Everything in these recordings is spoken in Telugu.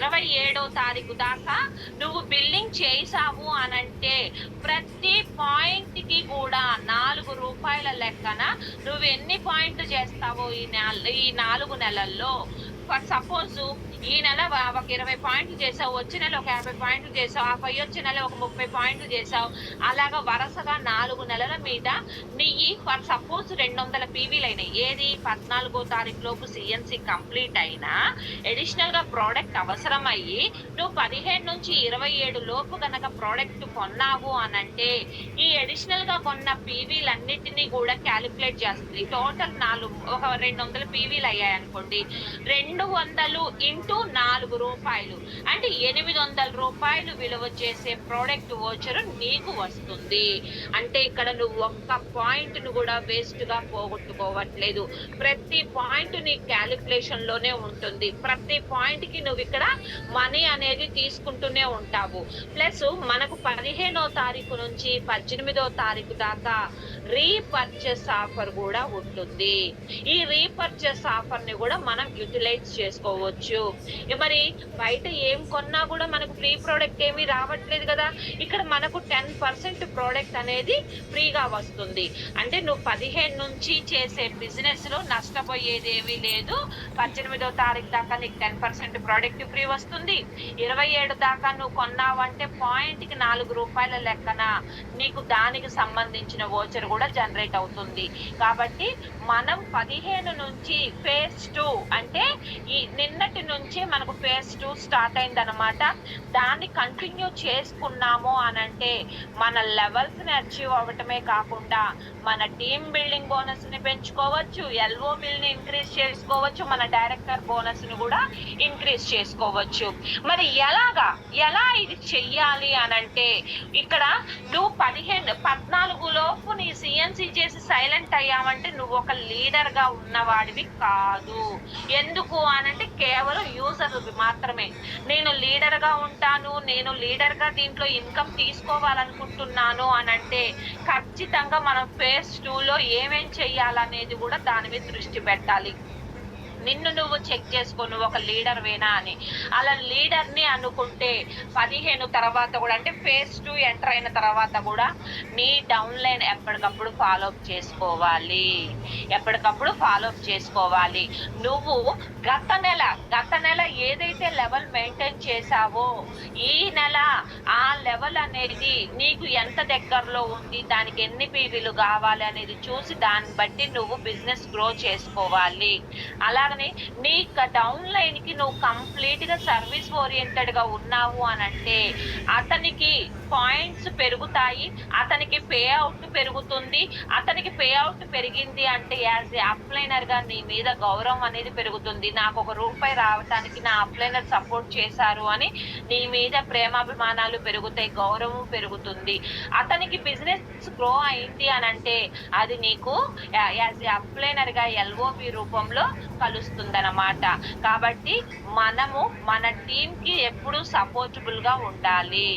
27వ తారీఖు దాకా నువ్వు బిల్లింగ్ చేసావు అనంటే ప్రతి పాయింట్ కి కూడా రూ. 4 లెక్కన నువ్వు ఎన్ని పాయింట్లు చేస్తావో ఈ 4 నెలల్లో. ఫర్ సపోజ్ ఈ నెల ఒక 20 పాయింట్లు చేసావు, వచ్చే నెల ఒక 50 పాయింట్లు చేసావు, ఆ పై వచ్చే నెల ఒక 30 పాయింట్లు చేసావు. అలాగా వరుసగా 4 నెలల మీద నీ ఫర్ సపోజ్ 200 పీవీలు అయినాయి. ఏది 14వ తారీఖు లోపు సిఎన్సి కంప్లీట్ అయినా అడిషనల్ గా ప్రోడక్ట్ అవసరం అయ్యి నువ్వు 15 నుంచి 27 లోపు గనక ప్రోడక్ట్ కొన్నావు అనంటే ఈ అడిషనల్ గా కొన్న పీవీలన్నిటినీ కూడా క్యాలిక్యులేట్ చేస్తుంది. టోటల్ ఒక 200 పీవీలు అయ్యాయి అనుకోండి, 200 ఇంటూ రూ. 4 అంటే రూ. 800 విలువ చేసే ప్రోడక్ట్ వోచర్ నీకు వస్తుంది. అంటే ఇక్కడ నువ్వు ఒక్క పాయింట్ ను కూడా వేస్ట్ గా పోగొట్టుకోవట్లేదు. ప్రతి పాయింట్ నీ క్యాలిక్యులేషన్ లోనే ఉంటుంది. ప్రతి పాయింట్ కి నువ్వు ఇక్కడ మనీ అనేది తీసుకుంటూనే ఉంటావు. ప్లస్ మనకు 15వ తారీఖు నుంచి 18వ తారీఖు దాకా రీపర్చేస్ ఆఫర్ కూడా ఉంటుంది. ఈ రీపర్చేస్ ఆఫర్ ని కూడా మనం యూటిలైజ్ చేసుకోవచ్చు. మరి బయట ఏం కొన్నా కూడా మనకు ఫ్రీ ప్రోడక్ట్ ఏమీ రావట్లేదు కదా. ఇక్కడ మనకు 10% ప్రోడక్ట్ అనేది ఫ్రీగా వస్తుంది. అంటే నువ్వు 15 నుంచి చేసే బిజినెస్ లో నష్టపోయేది ఏమీ లేదు. 18వ తారీఖు దాకా నీకు 10% ప్రోడక్ట్ ఫ్రీ వస్తుంది. 27 దాకా నువ్వు కొన్నావంటే పాయింట్ కి రూ. 4 లెక్కన నీకు దానికి సంబంధించిన వోచర్ కూడా జనరేట్ అవుతుంది. కాబట్టి మనం 15 నుంచి ఫేజ్ 2 అంటే ఈ నిన్నటి నుంచి మనకు ఫేజ్ 2 స్టార్ట్ అయిందనమాట. దాన్ని కంటిన్యూ చేసుకున్నాము అనంటే మన లెవెల్స్ ని అచీవ్ అవ్వటమే కాకుండా మన టీమ్ బిల్డింగ్ బోనస్ ని పెంచుకోవచ్చు, ఎల్ఓ బిల్ ని ఇంక్రీజ్ చేసుకోవచ్చు, మన డైరెక్టర్ బోనస్ ని కూడా ఇంక్రీజ్ చేసుకోవచ్చు. మరి ఎలా ఇది చెయ్యాలి అనంటే ఇక్కడ నువ్వు 14 లోపు నీ సిఎన్సి చేసి సైలెంట్ అయ్యావంటే నువ్వు ఒక లీడర్ గా ఉన్నవాడివి కాదు. ఎందుకు అనంటే కేవలం యూజర్ మాత్రమే. నేను లీడర్ గా ఉంటాను, నేను లీడర్ గా దీంట్లో ఇన్కమ్ తీసుకోవాలనుకుంటున్నాను అనంటే ఖచ్చితంగా మనం ఫేజ్ 2 లో ఏమేం చెయ్యాలనేది కూడా దాని మీద దృష్టి పెట్టాలి. నిన్ను నువ్వు చెక్ చేసుకో, నువ్వు ఒక లీడర్ వేనా అని. అలా లీడర్ ని అనుకుంటే 15 తర్వాత కూడా అంటే ఫేజ్ 2 ఎంటర్ అయిన తర్వాత కూడా నీ డౌన్ లైన్ ఎప్పటికప్పుడు ఫాలో అప్ చేసుకోవాలి. నువ్వు గత నెల ఏదైతే లెవెల్ మెయింటైన్ చేసావో ఈ నెల ఆ లెవెల్ అనేది నీకు ఎంత దగ్గరలో ఉంది, దానికి ఎన్ని పీవీలు కావాలి అనేది చూసి దాన్ని బట్టి నువ్వు బిజినెస్ గ్రో చేసుకోవాలి. అలాగని నీ డౌన్ లైన్ కి నువ్వు కంప్లీట్ గా సర్వీస్ ఓరియంటెడ్ గా ఉన్నావు అనంటే అతనికి పాయింట్స్ పెరుగుతాయి, అతనికి పే అవుట్ పెరుగుతుంది. అతనికి పే అవుట్ పెరిగింది అంటే యాజ్ ఏ అప్లైనర్ గా నీ మీద గౌరవం అనేది పెరుగుతుంది. నాకు ₹1 రావటానికి నా అప్లైనర్ సపోర్ట్ చేశారు అని నీ మీద ప్రేమాభిమానాలు పెరుగుతాయి, గౌరవం పెరుగుతుంది. అతనికి బిజినెస్ గ్రో అయింది అనంటే అది నీకు యాజ్ ఏ అప్లైనర్ గా ఎల్ఓబి రూపంలో కలుస్తుందన్నమాట. కాబట్టి మనము మన టీమ్ కి ఎప్పుడు సపోర్టబుల్ గా ఉండాలి.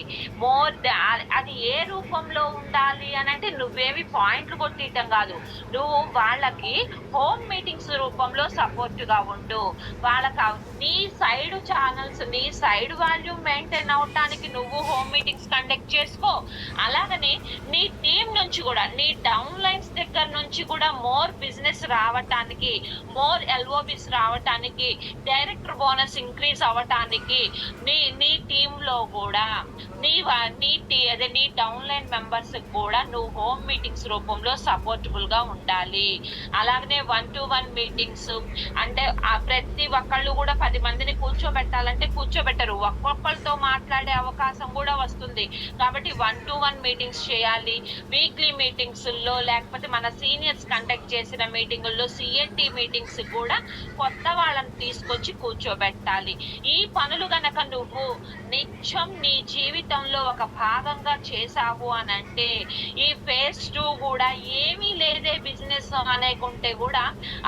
అది ఏ రూపంలో ఉండాలి అనంటే నువ్వేవి పాయింట్లు కొట్టియటం కాదు, నువ్వు వాళ్ళకి హోమ్ మీటింగ్స్ రూపంలో సపోర్ట్ గా ఉండు. వాళ్ళకి నీ సైడ్ ఛానల్స్, నీ సైడ్ వాల్యూమ్ మెయింటైన్ అవటానికి నువ్వు హోమ్ మీటింగ్స్ కండక్ట్ చేసుకో. అలాగనే నీ టీం నుంచి కూడా, నీ డౌన్ లైన్స్ దగ్గర నుంచి కూడా మోర్ బిజినెస్ రావటానికి, మోర్ ఎల్ఓబిస్ రావటానికి, డైరెక్టర్ బోనస్ ఇంక్రీజ్ అవ్వటానికి నీ టీమ్ లో కూడా నీ డౌన్ లైన్ మెంబర్స్ కూడా నువ్వు హోమ్ మీటింగ్స్ రూపంలో సపోర్టబుల్ గా ఉండాలి. అలాగనే 1-to-1 మీటింగ్స్ అంటే ప్రతి ఒక్కళ్ళు కూడా 10 మందిని కూర్చోబెట్టాలంటే కూర్చోబెట్టరు, ఒక్కొక్కరితో మాట్లాడే అవకాశం కూడా వస్తుంది. కాబట్టి 1-to-1 మీటింగ్స్ చేయాలి. వీక్లీ మీటింగ్స్ లో లేకపోతే మన సీనియర్స్ కండక్ట్ చేసిన మీటింగుల్లో సిఎన్టి మీటింగ్స్ కూడా కొత్త వాళ్ళని తీసుకొచ్చి కూర్చోబెట్టాలి. ఈ పనులు గనక నువ్వు నిత్యం నీ జీవితంలో ఒక భాగంగా చేసావు అనంటే ఈ ఫేజ్ 2 కూడా ఏమీ లేదే బిజినెస్ అనేకుంటే కూడా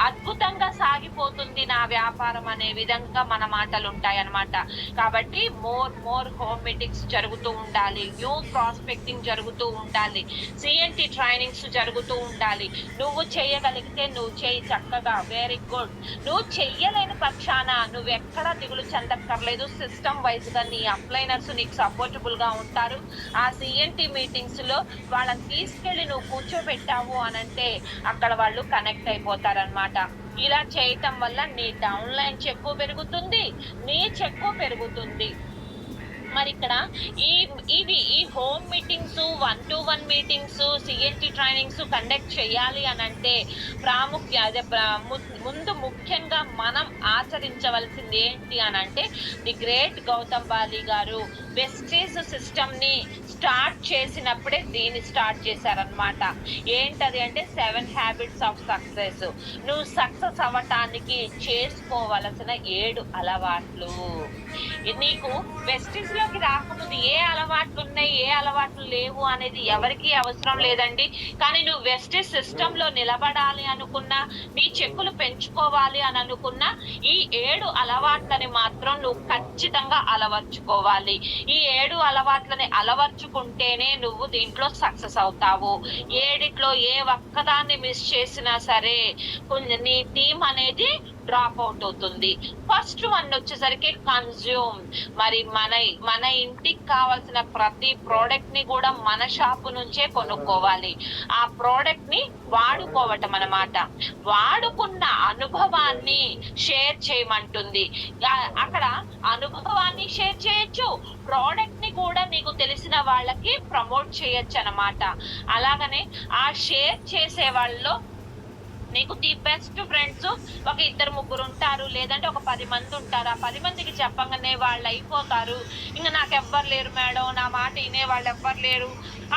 అద్భుతంగా సాగిపోతుంది నా వ్యాపారం అనే విధంగా మన మాటలు ఉంటాయి అన్నమాట. కాబట్టి మోర్ హోమ్ మీటింగ్స్ జరుగుతూ ఉండాలి, న్యూ ప్రాస్పెక్టింగ్ జరుగుతూ ఉండాలి, సిఎన్టి ట్రైనింగ్స్ జరుగుతూ ఉండాలి. నువ్వు చేయగలిగితే నువ్వు చేయి చక్కగా, వెరీ గుడ్. నువ్వు చెయ్యలేని పక్షాన నువ్వెక్కడా దిగులు చెందక్కర్లేదు. సిస్టమ్ వైజ్ గా నీ అప్లైనర్స్ నీకు సపోర్టబుల్ గా ఉంటారు. ఆ సిఎన్టీ మీటింగ్స్ లో వాళ్ళని తీసుకెళ్లి నువ్వు కూర్చోబెట్టావు అనంటే అక్కడ వాళ్ళు కనెక్ట్ అయిపోతారనమాట. ఇలా చేయటం వల్ల నీ డౌన్లైన్ చెక్కు పెరుగుతుంది, నీ చెక్కు పెరుగుతుంది. మరి ఇక్కడ ఈ home meetings, 1-to-1 meetings, CNT trainings conduct చేయాలి అనంటే ముందు ముఖ్యంగా మనం ఆచరించవలసింది ఏంటి అనంటే ది గ్రేట్ గౌతమ్ బాలి గారు వెస్టీజ్ సిస్టమ్ ని స్టార్ట్ చేసినప్పుడే దీన్ని స్టార్ట్ చేశారనమాట. ఏంటది అంటే 7 హ్యాబిట్స్ ఆఫ్ సక్సెస్. నువ్వు సక్సెస్ అవ్వటానికి చేసుకోవలసిన 7 అలవాట్లు. నీకు వెస్టీజ్ లోకి రాకముందు ఏ అలవాట్లు ఉన్నాయి, ఏ అలవాట్లు లేవు అనేది ఎవరికి అవసరం లేదండి. కానీ నువ్వు వెస్టీజ్ సిస్టమ్ లో నిలబడాలి అనుకున్నా, నీ చెక్కులు పెంచుకోవాలి అని అనుకున్నా ఈ 7 అలవాట్లని మాత్రం నువ్వు ఖచ్చితంగా అలవర్చుకోవాలి. ఈ 7 అలవాట్లని అలవర్చుకుంటేనే నువ్వు దీంట్లో సక్సెస్ అవుతావు. 7ట్లో ఏ ఒక్కదాన్ని మిస్ చేసినా సరే నీ టీం అనేది డ్రాప్ అవుట్ అవుతుంది. ఫస్ట్ వన్ వచ్చేసరికి కన్జ్యూమ్. మరి మన ఇంటికి కావాల్సిన ప్రతి ప్రోడక్ట్ ని కూడా మన షాపు నుంచే కొనుక్కోవాలి. ఆ ప్రోడక్ట్ ని వాడుకోవటం అన్నమాట. వాడుకున్న అనుభవాన్ని షేర్ చేయమంటుంది. అక్కడ అనుభవాన్ని షేర్ చేయొచ్చు, ప్రోడక్ట్ ని కూడా నీకు తెలిసిన వాళ్ళకి ప్రమోట్ చేయొచ్చు అన్నమాట. అలాగనే ఆ షేర్ చేసే వాళ్ళలో నీకు ది బెస్ట్ ఫ్రెండ్స్ ఒక 2-3 ఉంటారు, లేదంటే ఒక 10 మంది ఉంటారు. ఆ 10 మందికి చెప్పగానే వాళ్ళు అయిపోతారు, ఇంకా నాకు ఎవ్వరు లేరు మేడం, నా మాట వినే వాళ్ళు ఎవ్వరు లేరు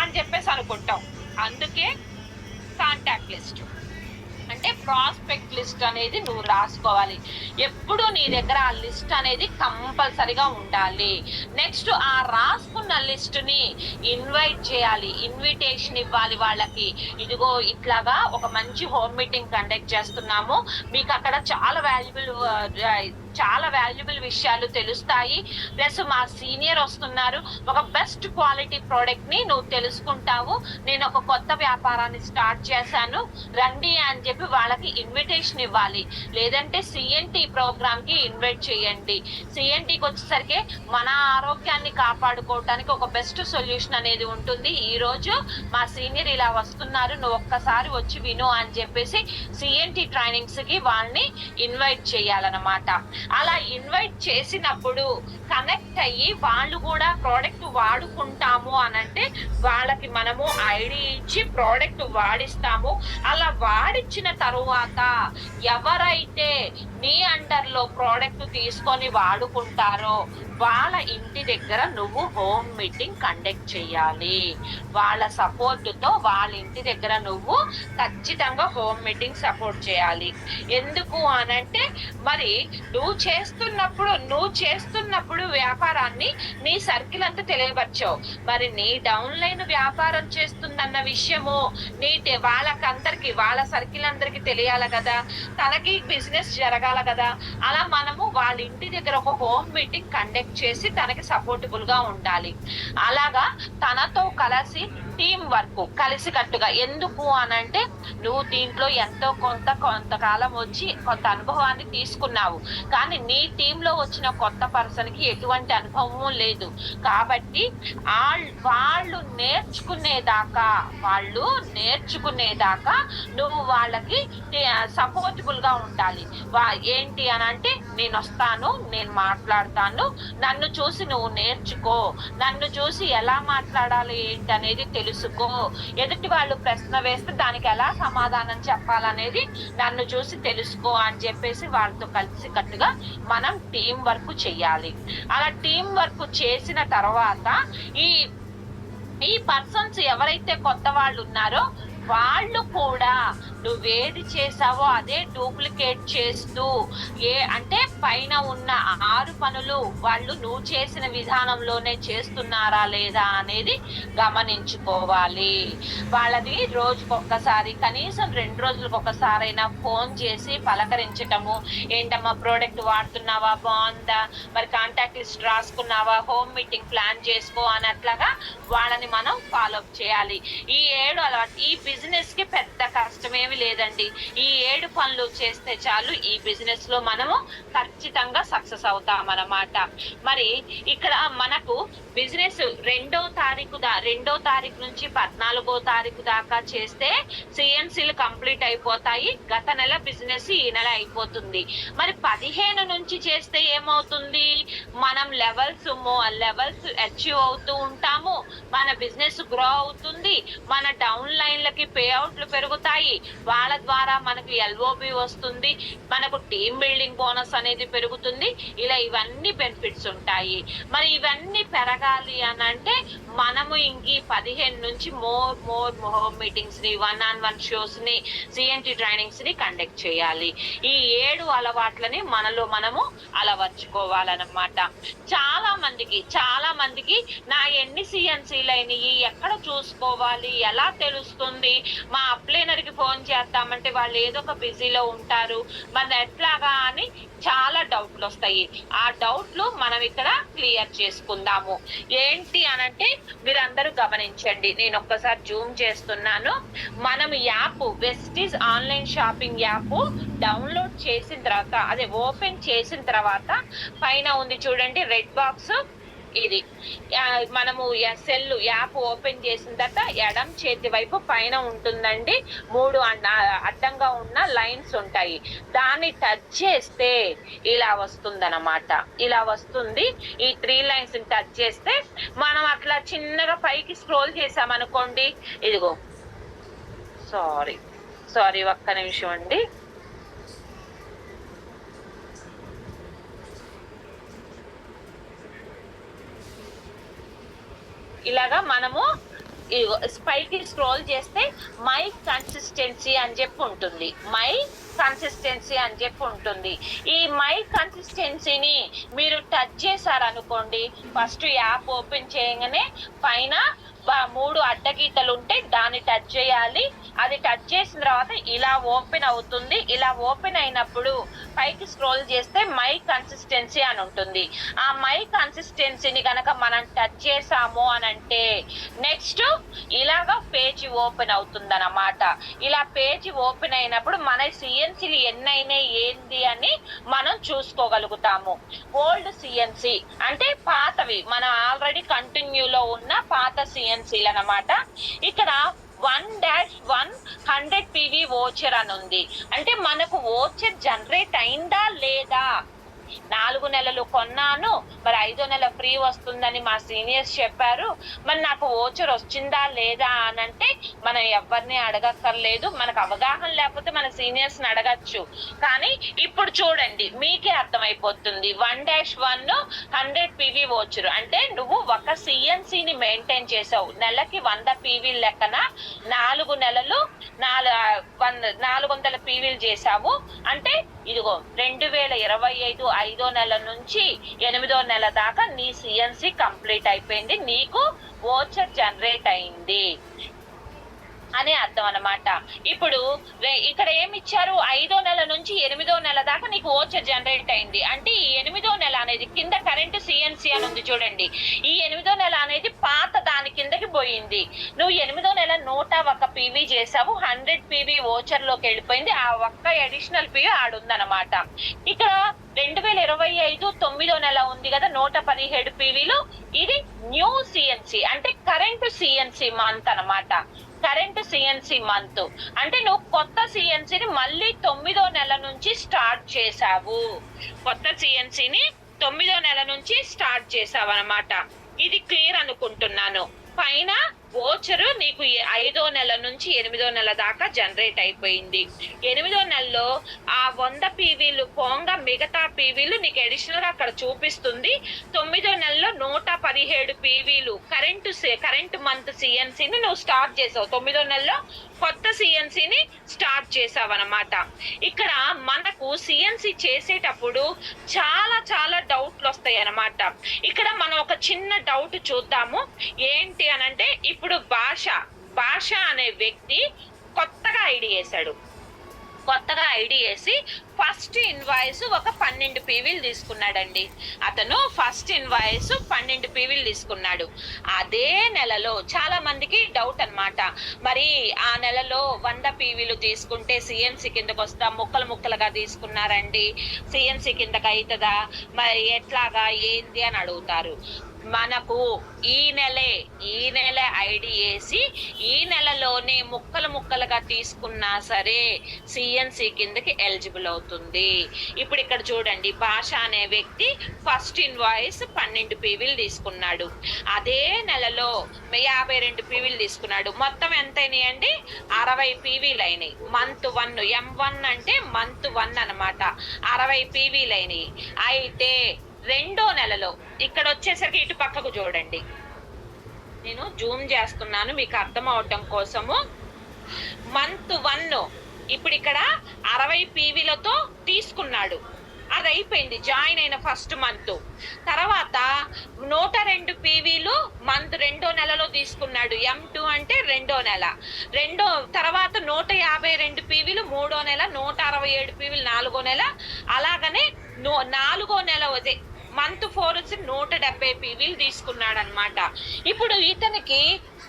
అని చెప్పేసి అనుకుంటాం. అందుకే కాంటాక్ట్ లిస్ట్ అంటే ప్రాస్పెక్ట్ లిస్ట్ అనేది నువ్వు రాసుకోవాలి. ఎప్పుడు నీ దగ్గర ఆ లిస్ట్ అనేది కంపల్సరిగా ఉండాలి. నెక్స్ట్ ఆ రాసుకున్న లిస్ట్ ని ఇన్వైట్ చేయాలి, ఇన్విటేషన్ ఇవ్వాలి వాళ్ళకి. ఇదిగో ఇట్లాగా ఒక మంచి హోమ్ మీటింగ్ కండక్ట్ చేస్తున్నాము, మీకు అక్కడ చాలా వాల్యుబుల్ విషయాలు తెలుస్తాయి, ప్లస్ మా సీనియర్ వస్తున్నారు, ఒక బెస్ట్ క్వాలిటీ ప్రోడక్ట్ ని నువ్వు తెలుసుకుంటావు, నేను ఒక కొత్త వ్యాపారాన్ని స్టార్ట్ చేశాను రండి అని చెప్పి వాళ్ళకి ఇన్విటేషన్ ఇవ్వాలి. లేదంటే సిఎన్టీ ప్రోగ్రామ్ కి ఇన్వైట్ చేయండి. సిఎన్టీకి వచ్చేసరికి మన ఆరోగ్యాన్ని కాపాడుకోవటానికి ఒక బెస్ట్ సొల్యూషన్ అనేది ఉంటుంది. ఈ రోజు మా సీనియర్ ఇలా వస్తున్నారు, నువ్వు ఒక్కసారి వచ్చి విను అని చెప్పేసి సిఎన్టీ ట్రైనింగ్స్ కి వాళ్ళని ఇన్వైట్ చేయాలన్నమాట. అలా ఇన్వైట్ చేసినప్పుడు కనెక్ట్ అయ్యి వాళ్ళు కూడా ప్రోడక్ట్ వాడుకుంటాము అనంటే వాళ్ళకి మనము ఐడి ఇచ్చి ప్రోడక్ట్ వాడిస్తాము. అలా వాడిచ్చిన తరువాత ఎవరైతే నీ అండర్ లో ప్రోడక్ట్ తీసుకొని వాడుకుంటారో వాళ్ళ ఇంటి దగ్గర నువ్వు హోమ్ మీటింగ్ కండక్ట్ చేయాలి. వాళ్ళ సపోర్ట్ తో వాళ్ళ ఇంటి దగ్గర నువ్వు ఖచ్చితంగా హోమ్ మీటింగ్ సపోర్ట్ చేయాలి. ఎందుకు అనంటే మరి నువ్వు చేస్తున్నప్పుడు వ్యాపారాన్ని నీ సర్కిల్ అంతా తెలియపరచావు. మరి నీ డౌన్ లైన్ వ్యాపారం చేస్తుందన్న విషయము వాళ్ళ సర్కిల్ అందరికి తెలియాలి కదా, తనకి బిజినెస్ జరగాల కదా. అలా మనము వాళ్ళ ఇంటి దగ్గర ఒక హోమ్ మీటింగ్ కండక్ట్ చేసి తనకి సపోర్టబుల్ గా ఉండాలి. అలాగా తనతో కలిసి టీం వర్క్ కలిసి కట్టుగా. ఎందుకు అనంటే నువ్వు దీంట్లో ఎంతో కొంతకాలం వచ్చి కొంత అనుభవాన్ని తీసుకున్నావు, కానీ నీ టీంలో వచ్చిన కొత్త పర్సన్ కి ఎటువంటి అనుభవము లేదు. కాబట్టి వాళ్ళు నేర్చుకునేదాకా నువ్వు వాళ్ళకి సపోర్టబుల్ గా ఉండాలి. ఏంటి అనంటే నేను వస్తాను, నేను మాట్లాడతాను, నన్ను చూసి నువ్వు నేర్చుకో, నన్ను చూసి ఎలా మాట్లాడాలి ఏంటి అనేది తెలుసుకో, ఎదుటి వాళ్ళు ప్రశ్న వేస్తే దానికి ఎలా సమాధానం చెప్పాలనేది నన్ను చూసి తెలుసుకో అని చెప్పేసి వాళ్ళతో కలిసి కట్టుగా మనం టీం వర్క్ చెయ్యాలి. అలా టీం వర్క్ చేసిన తర్వాత ఈ పర్సన్స్ ఎవరైతే కొత్త వాళ్ళు ఉన్నారో వాళ్ళు కూడా నువ్వేది చేసావో అదే డూప్లికేట్ చేస్తూ అంటే పైన ఉన్న 6 పనులు వాళ్ళు నువ్వు చేసిన విధానంలోనే చేస్తున్నారా లేదా అనేది గమనించుకోవాలి. వాళ్ళది రోజుకొకసారి కనీసం 2 రోజులకు ఒకసారైనా ఫోన్ చేసి పలకరించటము, ఏంటమ్మా ప్రోడక్ట్ వాడుతున్నావా, బాగుందా, మరి కాంటాక్ట్ లిస్ట్ రాసుకున్నావా, హోమ్ మీటింగ్ ప్లాన్ చేసుకో అన్నట్లాగా వాళ్ళని మనం ఫాలో అప్ చేయాలి. ఈ 7 అలవాటు ఈ బిజినెస్ కి పెద్ద కష్టమే ఏమి లేదండి. ఈ 7 పనులు చేస్తే చాలు ఈ బిజినెస్ లో మనము ఖచ్చితంగా సక్సెస్ అవుతామన్నమాట. మరి ఇక్కడ మనకు బిజినెస్ 2వ తారీఖు నుంచి 14వ తారీఖు దాకా చేస్తే సిఎన్సీలు కంప్లీట్ అయిపోతాయి. గత నెల బిజినెస్ ఈ నెల అయిపోతుంది. మరి 15 నుంచి చేస్తే ఏమవుతుంది? మనం లెవెల్స్ అచీవ్ అవుతూ ఉంటాము. మన బిజినెస్ గ్రో అవుతుంది. మన డౌన్ లైన్లకి పే అవుట్లు పెరుగుతాయి. వాళ్ళ ద్వారా మనకు ఎల్ఓబి వస్తుంది. మనకు టీమ్ బిల్డింగ్ బోనస్ అనేది పెరుగుతుంది. ఇలా ఇవన్నీ బెనిఫిట్స్ ఉంటాయి. మరి ఇవన్నీ పెరగాలి అని అంటే మనము ఇంక 15 నుంచి మోర్ మీటింగ్స్ ని, 1-on-1 షోస్ ని, సిఎన్టీ ట్రైనింగ్స్ ని కండక్ట్ చేయాలి. ఈ 7 అలవాట్లని మనలో మనము అలవర్చుకోవాలన్నమాట. చాలా మందికి నా ఎన్ని సిఎన్సీలు అయినాయి, ఎక్కడ చూసుకోవాలి, ఎలా తెలుస్తుంది, మా అప్లైనర్ కి ఫోన్ చేద్దామంటే వాళ్ళు ఏదో ఒక బిజీలో ఉంటారు, మరి ఎట్లాగా అని చాలా డౌట్లు వస్తాయి. ఆ డౌట్లు మనం ఇక్కడ క్లియర్ చేసుకుందాము. ఏంటి అనంటే మీరందరూ గమనించండి. నేను ఒక్కసారి జూమ్ చేస్తున్నాను. మనం app Vestige online shopping app download చేసిన తర్వాత, అదే ఓపెన్ చేసిన తర్వాత పైన ఉంది చూడండి రెడ్ బాక్స్. ఇది మనము సెల్ యాప్ ఓపెన్ చేసిన తర్వాత ఎడం చేతి వైపు పైన ఉంటుందండి 3 అడ్డంగా ఉన్న లైన్స్ ఉంటాయి. దాన్ని టచ్ చేస్తే ఇలా వస్తుందన్నమాట. ఇలా వస్తుంది. ఈ 3 లైన్స్ టచ్ చేస్తే మనం అట్లా చిన్నగా పైకి స్క్రోల్ చేసామనుకోండి, ఇదిగో సారీ ఒక్క నిమిషం అండి. ఇలాగా మనము పైకి స్క్రోల్ చేస్తే మై కన్సిస్టెన్సీ అని చెప్పి ఉంటుంది. ఈ మై కన్సిస్టెన్సీని మీరు టచ్ చేశారనుకోండి, ఫస్ట్ యాప్ ఓపెన్ చేయగానే పైన 3 అడ్డగీతలు ఉంటే దాన్ని టచ్ చేయాలి. అది టచ్ చేసిన తర్వాత ఇలా ఓపెన్ అవుతుంది. ఇలా ఓపెన్ అయినప్పుడు పైకి స్క్రోల్ చేస్తే మై కన్సిస్టెన్సీ అని ఉంటుంది. ఆ మై కన్సిస్టెన్సీని కనుక మనం టచ్ చేసాము అని అంటే నెక్స్ట్ ఇలాగా పేజ్ ఓపెన్ అవుతుంది అన్నమాట. ఇలా పేజ్ ఓపెన్ అయినప్పుడు మన సిఎన్సీలు ఎన్నైనా ఏంది అని మనం చూసుకోగలుగుతాము. ఓల్డ్ సిఎన్సీ అంటే పాతవి, మనం ఆల్రెడీ కంటిన్యూలో ఉన్న పాత సిఎన్సీలు అన్నమాట. ఇక్కడ 1-1 100 PV వోచర్ అని ఉంది. అంటే మనకు వోచర్ జనరేట్ అయిందా లేదా, 4 నెలలు కొన్నాను, మరి 5వ నెల ఫ్రీ వస్తుందని మా సీనియర్స్ చెప్పారు, మరి నాకు వోచర్ వచ్చిందా లేదా అని అంటే మనం ఎవరిని అడగక్కర్లేదు. మనకు అవగాహన లేకపోతే మన సీనియర్స్ ని అడగచ్చు. కానీ ఇప్పుడు చూడండి మీకే అర్థమైపోతుంది. 1-1 100 PV వోచర్ అంటే నువ్వు ఒక సిఎన్సీని మెయింటైన్ చేసావు. నెలకి 100 PV లెక్కన 4 నెలలు 400 PVలు చేసావు. అంటే ఇదిగో 2025 5వ నెల నుంచి 8వ నెల దాకా నీ సిఎన్సీ కంప్లీట్ అయిపోయింది. నీకు వోచర్ జనరేట్ అయింది అని అర్థం అన్నమాట. ఇప్పుడు ఇక్కడ ఏమి ఇచ్చారు, 5వ నెల నుంచి 8వ నెల దాకా నీకు వోచర్ జనరేట్ అయింది. అంటే ఈ 8వ నెల అనేది కింద కరెంట్ సిఎన్సీ అని ఉంది చూడండి. ఈ 8వ నెల అనేది పాత దాని కిందకి పోయింది. నువ్వు 8వ నెల 101 PV చేసావు, 100 PV వోచర్ లోకి వెళ్ళిపోయింది. ఆ ఒక్క అడిషనల్ PV ఆడుందన్నమాట. ఇక్కడ 2025 9వ నెల ఉంది కదా 117 PVలు. ఇది న్యూ సిఎన్సీ అంటే కరెంట్ సిఎన్సీ మంత్ అన్నమాట. కరెంట్ సిఎన్సీ మంత్ అంటే నువ్వు కొత్త సిఎన్సీని మళ్ళీ 9వ నెల నుంచి స్టార్ట్ చేసావు. కొత్త సిఎన్సీని 9వ నెల నుంచి స్టార్ట్ చేసావు అన్నమాట. ఇది క్లియర్ అనుకుంటున్నాను. పైన వోచర్ నీకు 5వ నెల నుంచి 8వ నెల దాకా జనరేట్ అయిపోయింది. 8వ నెలలో ఆ 100 PVలు పోంగా మిగతా PVలు నీకు అడిషనల్ గా అక్కడ చూపిస్తుంది. 9వ నెలలో 117 PVలు కరెంట్ మంత్ సిఎన్సీని నువ్వు స్టార్ట్ చేసావు. 9వ నెలలో కొత్త సిఎన్సీని స్టార్ట్ చేసావు అన్నమాట. ఇక్కడ మనకు సిఎన్సీ చేసేటప్పుడు చాలా డౌట్లు వస్తాయి అన్నమాట. ఇక్కడ మనం ఒక చిన్న డౌట్ చూద్దాము. ఏంటి అనంటే ఇప్పుడు భాష అనే వ్యక్తి కొత్తగా ఐడి వేశాడు. కొత్తగా ఐడి వేసి ఫస్ట్ ఇన్వాయిస్ ఒక 12 పీవీలు తీసుకున్నాడండి. అతను ఫస్ట్ ఇన్వాయిస్ 12 పీవీలు తీసుకున్నాడు. అదే నెలలో చాలా మందికి డౌట్ అన్నమాట, మరి ఆ నెలలో 100 పీవీలు తీసుకుంటే సిఎన్సి కిందకు వస్తా, ముక్కలు ముక్కలుగా తీసుకున్నారండి, సిఎన్సి కిందకి అవుతుందా, మరి ఎట్లాగా ఏంది అని అడుగుతారు. మనకు ఈ నెల ఐడి వేసి ఈ నెలలోనే ముక్కలు ముక్కలుగా తీసుకున్నా సరే సిఎన్సి కిందకి ఎలిజిబుల్ అవుతుంది. ఇప్పుడు ఇక్కడ చూడండి, భాష అనే వ్యక్తి ఫస్ట్ ఇన్వాయిస్ 12 పీవీలు తీసుకున్నాడు. అదే నెలలో 52 పీవీలు తీసుకున్నాడు. మొత్తం ఎంత అయినాయండి? 60 పీవీలు అయినాయి. మంత్ 1 M1 అంటే మంత్ 1 అనమాట. 60 పీవీలు అయినాయి. అయితే రెండో నెలలో ఇక్కడ వచ్చేసరికి ఇటు పక్కకు చూడండి, నేను జూమ్ చేస్తున్నాను మీకు అర్థం అవటం కోసము. మంత్ 1 ఇప్పుడు ఇక్కడ 60 పీవీలతో తీసుకున్నాడు, అది అయిపోయింది, జాయిన్ అయిన ఫస్ట్ మంత్. తర్వాత 102 పీవీలు మంత్ రెండో నెలలో తీసుకున్నాడు. M2 అంటే రెండో నెల. తర్వాత 152 పీవీలు మూడో నెల, 167 పీవీలు నాలుగో నెల. అలాగనే నాలుగో నెల మంత్ 4 వచ్చి 170 పీవీలు తీసుకున్నాడు అనమాట. ఇప్పుడు ఇతనికి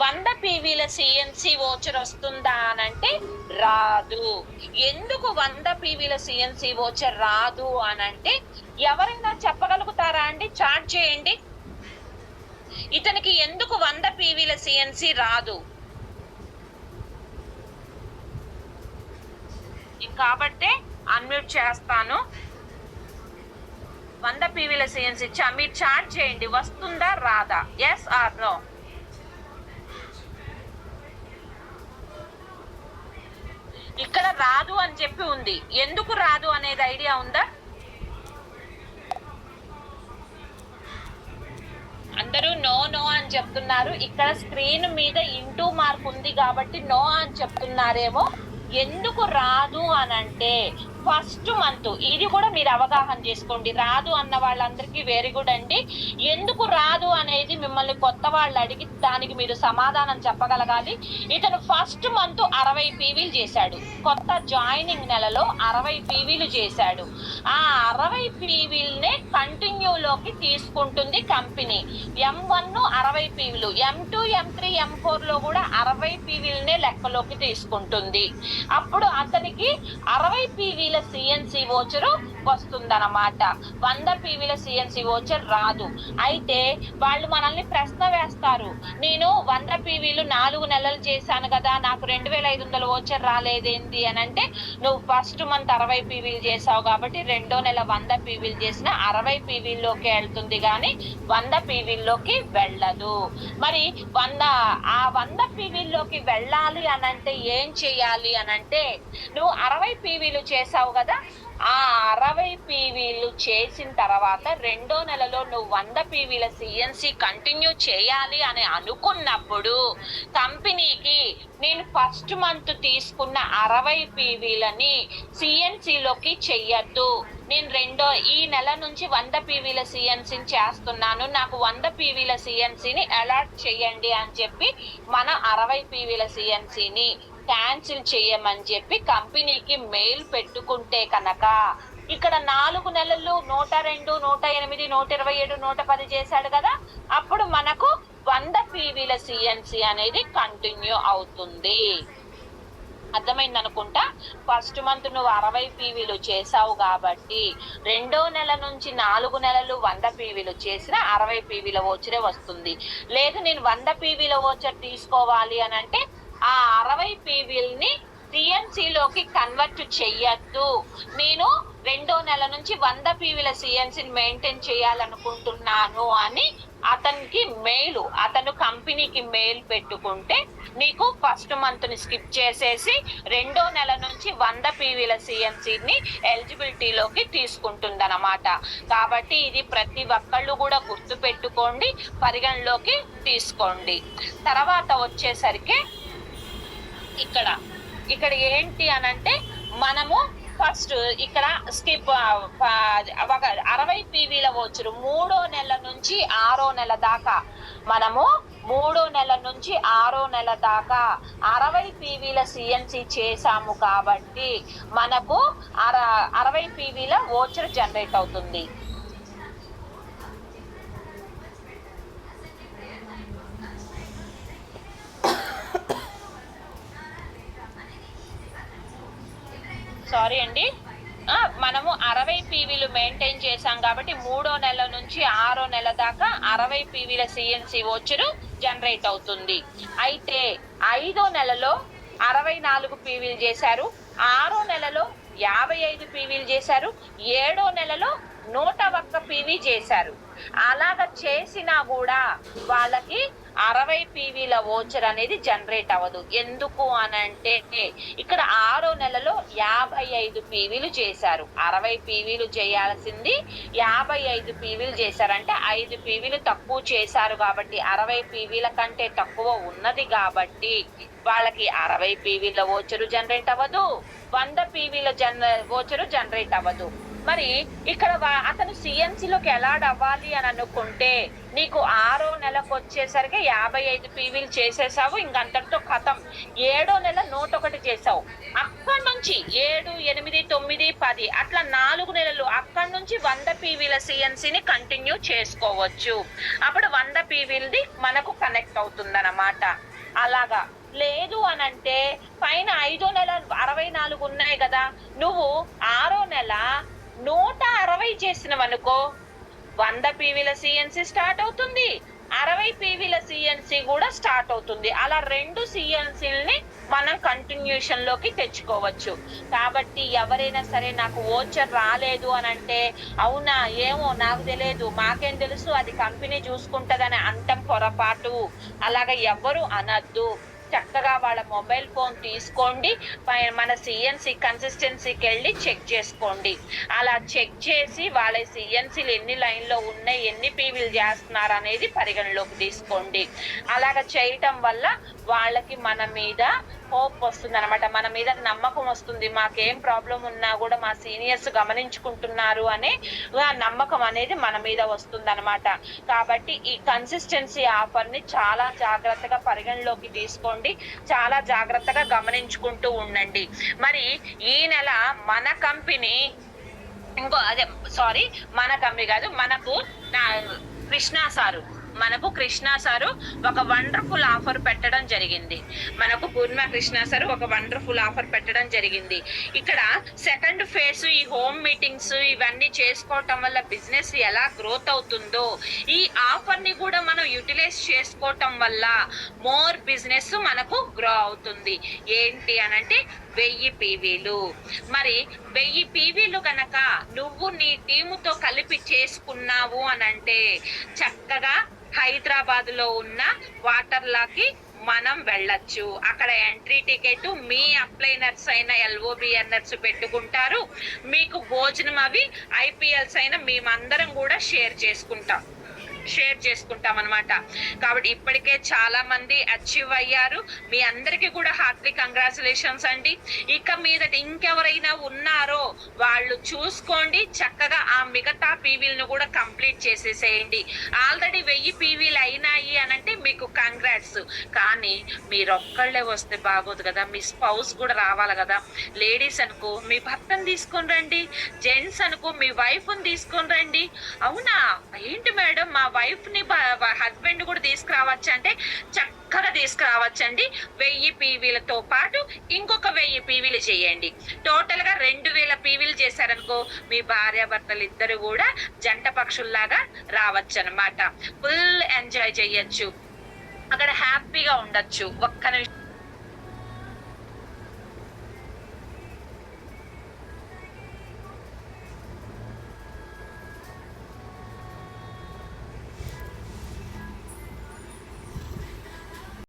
100 పీవీల సిఎన్సి వోచర్ వస్తుందా అనంటే రాదు. ఎందుకు 100 పీవీల సిఎన్సి వోచర్ రాదు అనంటే ఎవరైనా చెప్పగలుగుతారా అండి? చాట్ చేయండి. ఇతనికి ఎందుకు 100 పీవీల సిఎన్సి రాదు? కాబట్టే అన్మ్యూట్ చేస్తాను. 100 పీవీల సిఎన్సి మీరు చాట్ చేయండి, వస్తుందా రాదా, ఎస్ ఆర్ నో. ఇక్కడ రాదు అని చెప్పి ఉంది, ఎందుకు రాదు అనేది ఐడియా ఉందా? అందరూ నో నో అని చెప్తున్నారు. ఇక్కడ స్క్రీన్ మీద ఇంటూ మార్క్ ఉంది కాబట్టి నో అని చెప్తున్నారేమో. ఎందుకు రాదు అనంటే ఫస్ట్ మంత్, ఇది కూడా మీరు అవగాహన చేసుకోండి. రాదు అన్న వాళ్ళందరికీ వెరీ గుడ్ అండి. ఎందుకు రాదు అనేది మిమ్మల్ని కొత్త వాళ్ళు అడిగి దానికి మీరు సమాధానం చెప్పగలగాలి. ఇతను ఫస్ట్ మంత్ 60 పీవీలు చేశాడు. కొత్త జాయినింగ్ నెలలో 60 పీవీలు చేశాడు. ఆ 60 పీవీలనే కంటిన్యూలోకి తీసుకుంటుంది company. M1 60 పీవీలు, M2 M3 M4 లో కూడా 60 పీవీలనే లెక్కలోకి తీసుకుంటుంది. అప్పుడు అతనికి 60 పీవీల సిఎన్సి వోచరు వస్తుందన్నమాట. 100 పీవీల సిఎన్సి వోచర్ రాదు. అయితే వాళ్ళు మనల్ని ప్రశ్న వేస్తారు, నేను 100 పీవీలు 4 నెలలు చేశాను కదా, నాకు 2500 వోచర్ రాలేదేంటి అని అంటే, నువ్వు ఫస్ట్ మంత్ 60 పీవీలు చేసావు కాబట్టి రెండో నెల 100 పీవీలు చేసిన 60 పీవీల్లోకి వెళ్తుంది కానీ 100 పీవీల్లోకి వెళ్ళదు. మరి 100 పీవీల్లోకి వెళ్ళాలి అనంటే ఏం చేయాలి అనంటే, నువ్వు 60 పీవీలు చేసావు కదా, ఆ 60 పీవీలు చేసిన తర్వాత రెండో నెలలో నువ్వు 100 పీవీల సిఎన్సి కంటిన్యూ చేయాలి అని అనుకున్నప్పుడు కంపెనీకి నేను ఫస్ట్ మంత్ తీసుకున్న 60 పీవీలని సిఎన్సిలోకి చెయ్యొద్దు, నేను ఈ నెల నుంచి 100 పీవీల సిఎన్సిని చేస్తున్నాను, నాకు 100 పీవీల సిఎన్సిని అలాట్ చేయండి అని చెప్పి మన 60 పీవీల సిఎన్సిని క్యాన్సిల్ చేయమని చెప్పి కంపెనీకి మెయిల్ పెట్టుకుంటే కనుక, ఇక్కడ 4 నెలలు 102, 108, 127, 110 చేశాడు కదా, అప్పుడు మనకు 100 పీవీల సిఎన్సి అనేది కంటిన్యూ అవుతుంది. అర్థమైంది అనుకుంటా. ఫస్ట్ మంత్ నువ్వు 60 పీవీలు చేసావు కాబట్టి రెండో నెల నుంచి 4 నెలలు 100 పీవీలు చేసిన 60 పీవీల వోచరే వస్తుంది. లేదు నేను 100 పీవీల వోచర్ తీసుకోవాలి అని అంటే ఆ 60 పీవీల్ని సిఎన్సిలోకి కన్వర్ట్ చెయ్యొద్దు, నేను రెండో నెల నుంచి 100 పీవీల సిఎన్సిని మెయింటైన్ చేయాలనుకుంటున్నాను అని అతను కంపెనీకి మెయిల్ పెట్టుకుంటే నీకు ఫస్ట్ మంత్ ని స్కిప్ చేసేసి రెండో నెల నుంచి 100 పీవీల సిఎన్సిని ఎలిజిబిలిటీలోకి తీసుకుంటుంది అన్నమాట. కాబట్టి ఇది ప్రతి ఒక్కళ్ళు కూడా గుర్తు పెట్టుకోండి, పరిగణలోకి తీసుకోండి. తర్వాత వచ్చేసరికి ఇక్కడ ఏంటి అనంటే, మనము ఫస్ట్ ఇక్కడ స్కిప్ 60 పీవీల వోచరు 3వ నెల నుంచి 6వ నెల దాకా మనము 3వ నెల నుంచి 6వ నెల దాకా 60 పీవీల సిఎన్సి చేసాము కాబట్టి మనకు 60 పీవీల వోచర్ జనరేట్ అవుతుంది. సారీ అండి, మనము 60 పీవీలు మెయింటైన్ చేసాం కాబట్టి 3వ నెల నుంచి 6వ నెల దాకా 60 పీవీల సిఎన్సి వోచరు జనరేట్ అవుతుంది. అయితే 5వ నెలలో 64 పీవీలు చేశారు, 6వ నెలలో 55 పీవీలు చేశారు, 7వ నెలలో 101 పీవీ చేశారు. అలాగ చేసినా కూడా వాళ్ళకి 60 పీవీల వోచర్ అనేది జనరేట్ అవ్వదు. ఎందుకు అనంటే ఇక్కడ 6వ నెలలో 55 పీవీలు చేశారు. 60 పీవీలు చేయాల్సింది 55 పీవీలు చేశారు. అంటే 5 పీవీలు తక్కువ చేశారు కాబట్టి 60 పీవీల కంటే తక్కువ ఉన్నది కాబట్టి వాళ్ళకి 60 పీవీల వోచరు జనరేట్ అవ్వదు, 100 పీవీల వోచరు జనరేట్ అవ్వదు. మరి ఇక్కడ అతను సిఎన్సిలోకి ఎలాడ్ అవ్వాలి అని అనుకుంటే నీకు 6వ నెలకు వచ్చేసరికి 55 పీవీలు చేసేసావు, ఇంకంతటితో కథం. 7వ నెల 101 చేసావు. అక్కడి నుంచి 7, 8, 9, 10 అట్లా 4 నెలలు అక్కడి నుంచి 100 పీవీల సిఎన్సిని కంటిన్యూ చేసుకోవచ్చు. అప్పుడు 100 పీవీలది మనకు కనెక్ట్ అవుతుందన్నమాట. అలాగా లేదు అనంటే పైన 5వ నెల 64 ఉన్నాయి కదా, నువ్వు 6వ నెల 160 చేసినవనుకో 100 పీవీల సిఎన్సి స్టార్ట్ అవుతుంది, 60 పీవీల సిఎన్సి కూడా స్టార్ట్ అవుతుంది. అలా 2 సిఎన్సీలని మనం కంటిన్యూషన్ లోకి తెచ్చుకోవచ్చు. కాబట్టి ఎవరైనా సరే నాకు వోచర్ రాలేదు అని అంటే అవునా ఏమో నాకు తెలియదు, మాకేం తెలుసు, అది కంపెనీ చూసుకుంటదని అంటం పొరపాటు. అలాగ ఎవ్వరు అనద్దు. చక్కగా వాళ్ళ మొబైల్ ఫోన్ తీసుకోండి, మన సిఎన్సి కన్సిస్టెన్సీకి వెళ్ళి చెక్ చేసుకోండి. అలా చెక్ చేసి వాళ్ళ సిఎన్సీలు ఎన్ని లైన్లో ఉన్నాయి, ఎన్ని పీవీలు చేస్తున్నారు అనేది పరిగణలోకి తీసుకోండి. అలాగ చేయటం వల్ల వాళ్ళకి మన మీద హోప్ వస్తుంది అనమాట, మన మీద నమ్మకం వస్తుంది. మాకేం ప్రాబ్లం ఉన్నా కూడా మా సీనియర్స్ గమనించుకుంటున్నారు అనే నమ్మకం అనేది మన మీద వస్తుంది అనమాట. కాబట్టి ఈ కన్సిస్టెన్సీ ఆఫర్ని చాలా జాగ్రత్తగా పరిగణలోకి తీసుకోండి, చాలా జాగ్రత్తగా గమనించుకుంటూ ఉండండి. మరి ఈ నెల మన కంపెనీ మన కంపెనీ కాదు, కృష్ణ సారు ఒక వండర్ఫుల్ ఆఫర్ పెట్టడం జరిగింది. పూర్ణిమ కృష్ణ సారు ఒక వండర్ఫుల్ ఆఫర్ పెట్టడం జరిగింది. ఇక్కడ సెకండ్ ఫేజ్ ఈ హోమ్ మీటింగ్స్ ఇవన్నీ చేసుకోవటం వల్ల బిజినెస్ ఎలా గ్రోత్ అవుతుందో ఈ ఆఫర్ ని కూడా మనం యూటిలైజ్ చేసుకోవటం వల్ల మోర్ బిజినెస్ మనకు గ్రో అవుతుంది. ఏంటి అనంటే 1000 పీవీలు. మరి 1000 పీవీలు కనుక నువ్వు నీ టీముతో కలిపి చేసుకున్నావు అనంటే చక్కగా హైదరాబాద్ లో ఉన్న వాటర్లాకి మనం వెళ్ళొచ్చు. అక్కడ ఎంట్రీ టికెట్ మీ అప్లైనర్స్ అయిన LOBNers పెట్టుకుంటారు, మీకు భోజనం అవి IPLs అయిన మేమందరం కూడా షేర్ చేసుకుంటాం అనమాట. కాబట్టి ఇప్పటికే చాలా మంది అచీవ్ అయ్యారు. మీ అందరికీ కూడా హార్ట్లీ కంగ్రాచులేషన్స్ అండి. ఇక మీదట ఇంకెవరైనా ఉన్నారో వాళ్ళు చూసుకోండి, చక్కగా ఆ మిగతా పీవీలను కూడా కంప్లీట్ చేసేసేయండి. ఆల్రెడీ 1000 పీవీలు అయినాయి అనంటే మీకు కంగ్రాట్స్. కానీ మీరు ఒక్కళ్ళే వస్తే బాగోదు కదా, మీ స్పౌస్ కూడా రావాలి కదా. లేడీస్ అనుకో మీ భర్తను తీసుకొని రండి, జెంట్స్ అనుకో మీ వైఫ్ని తీసుకొని రండి. అవునా ఏంటి మేడం మా వైఫ్ ని హస్బెండ్ కూడా తీసుకురావచ్చు అంటే చక్కగా తీసుకురావచ్చండి. 1000 పీవీలతో పాటు ఇంకొక 1000 పీవీలు చేయండి. టోటల్ గా 2000 పీవీలు చేశారనుకో మీ భార్యాభర్తలు ఇద్దరు కూడా జంట పక్షుల్లాగా రావచ్చు అనమాట. ఫుల్ ఎంజాయ్ చెయ్యొచ్చు, అక్కడ హ్యాపీగా ఉండొచ్చు. ఒక్క నిమిషం